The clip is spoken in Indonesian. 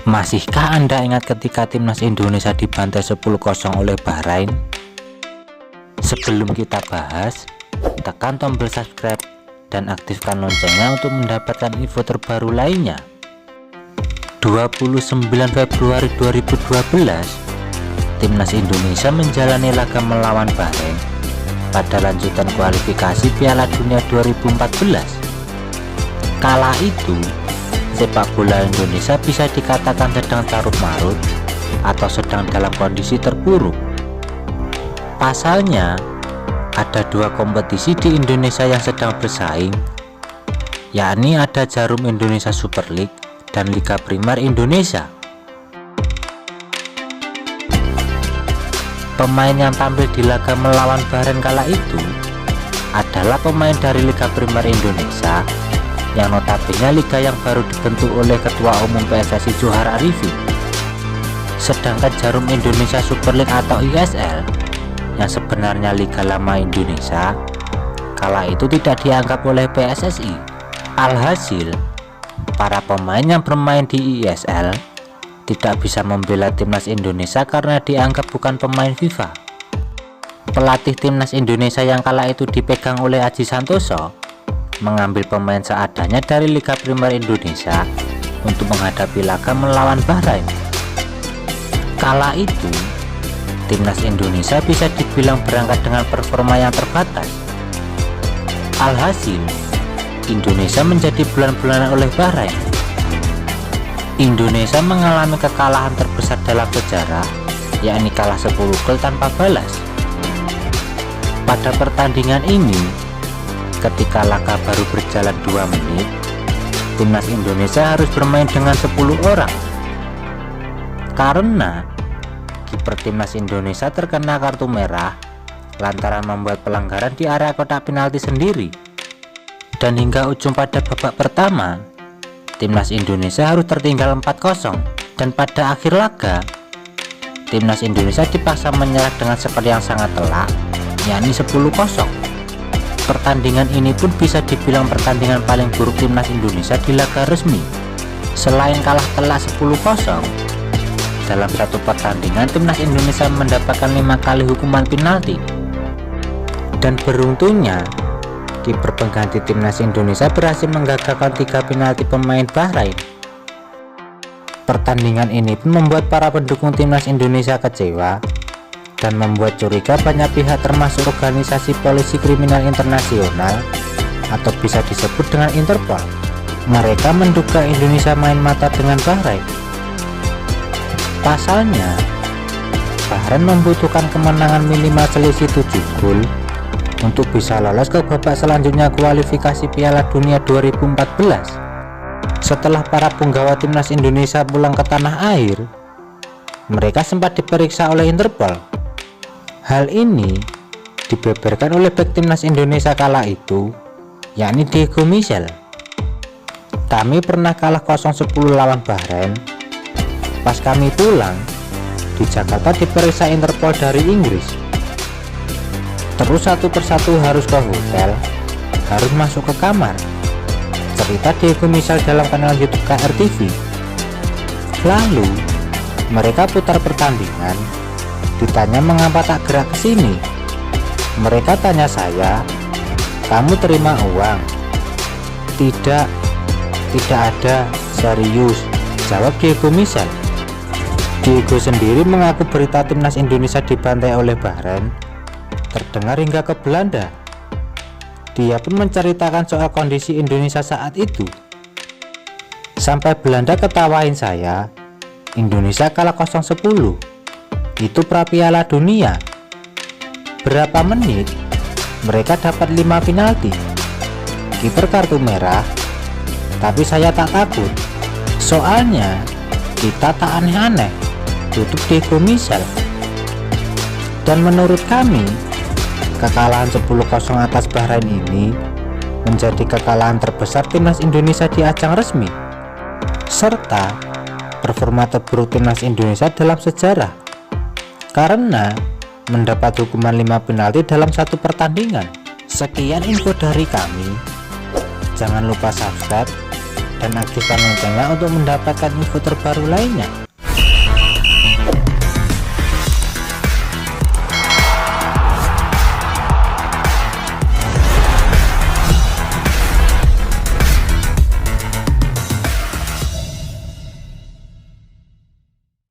Masihkah Anda ingat ketika timnas Indonesia dibantai 10-0 oleh Bahrain? Sebelum kita bahas, tekan tombol subscribe dan aktifkan loncengnya untuk mendapatkan info terbaru lainnya. 29 Februari 2012, timnas Indonesia menjalani laga melawan Bahrain pada lanjutan kualifikasi Piala Dunia 2014. Kala itu, sepak bola Indonesia bisa dikatakan sedang carut-marut atau sedang dalam kondisi terpuruk. Pasalnya, ada dua kompetisi di Indonesia yang sedang bersaing, yakni ada Jarum Indonesia Super League dan Liga Primer Indonesia. Pemain yang tampil di laga melawan Bahrain kala itu adalah pemain dari Liga Primer Indonesia, yang notabene liga yang baru dibentuk oleh Ketua Umum PSSI Johar Arifin. Sedangkan Jarum Indonesia Super League atau ISL, yang sebenarnya liga lama Indonesia, kala itu tidak dianggap oleh PSSI. Alhasil, para pemain yang bermain di ISL tidak bisa membela timnas Indonesia karena dianggap bukan pemain FIFA. Pelatih timnas Indonesia yang kala itu dipegang oleh Aji Santoso mengambil pemain seadanya dari Liga Primer Indonesia untuk menghadapi laga melawan Bahrain. Kala itu, timnas Indonesia bisa dibilang berangkat dengan performa yang terbatas. Alhasil, Indonesia menjadi bulan-bulanan oleh Bahrain. Indonesia mengalami kekalahan terbesar dalam sejarah, yakni kalah 10 gol tanpa balas. Pada pertandingan ini, ketika laga baru berjalan 2 menit, timnas Indonesia harus bermain dengan 10 orang karena kiper timnas Indonesia terkena kartu merah lantaran membuat pelanggaran di area kotak penalti sendiri. Dan hingga ujung pada babak pertama, timnas Indonesia harus tertinggal 4-0, dan pada akhir laga timnas Indonesia dipaksa menyerah dengan skor yang sangat telak, yakni 10-0. Pertandingan ini pun bisa dibilang pertandingan paling buruk timnas Indonesia di laga resmi. Selain kalah telak 10-0, dalam satu pertandingan timnas Indonesia mendapatkan 5 kali hukuman penalti. Dan beruntungnya, kiper pengganti timnas Indonesia berhasil menggagalkan 3 penalti pemain Bahrain. Pertandingan ini pun membuat para pendukung timnas Indonesia kecewa dan membuat curiga banyak pihak termasuk organisasi polisi kriminal internasional atau bisa disebut dengan Interpol. Mereka menduga Indonesia main mata dengan Bahrain. Pasalnya, Bahrain membutuhkan kemenangan minimal selisih 7 gol untuk bisa lolos ke babak selanjutnya kualifikasi Piala Dunia 2014. Setelah para punggawa timnas Indonesia pulang ke tanah air, mereka sempat diperiksa oleh Interpol. Hal ini dibeberkan oleh bek timnas Indonesia kala itu, yakni Diego Michel. Kami pernah kalah 0-10 lawan Bahrain. Pas kami pulang, di Jakarta diperiksa Interpol dari Inggris. Terus satu persatu harus ke hotel, harus masuk ke kamar, cerita Diego Michel dalam kanal YouTube KRTV. Lalu, mereka putar pertandingan. Ditanya mengapa tak gerak ke sini. Mereka tanya saya, "Kamu terima uang?" Tidak ada, serius," jawab Diego Michel. Diego sendiri mengaku berita timnas Indonesia dibantai oleh Bahrain terdengar hingga ke Belanda. Dia pun menceritakan soal kondisi Indonesia saat itu. "Sampai Belanda ketawain saya, Indonesia kalah 0-10. Itu pra Piala Dunia. Berapa menit mereka dapat 5 penalti, kiper kartu merah, tapi saya tak takut, soalnya kita tak aneh-aneh," tutup Diego Michel. Dan menurut kami, kekalahan 10-0 atas Bahrain ini menjadi kekalahan terbesar timnas Indonesia di ajang resmi, serta performa terburuk timnas Indonesia dalam sejarah karena mendapat hukuman 5 penalti dalam satu pertandingan. Sekian info dari kami. Jangan lupa subscribe, dan aktifkan loncengnya untuk mendapatkan info terbaru lainnya.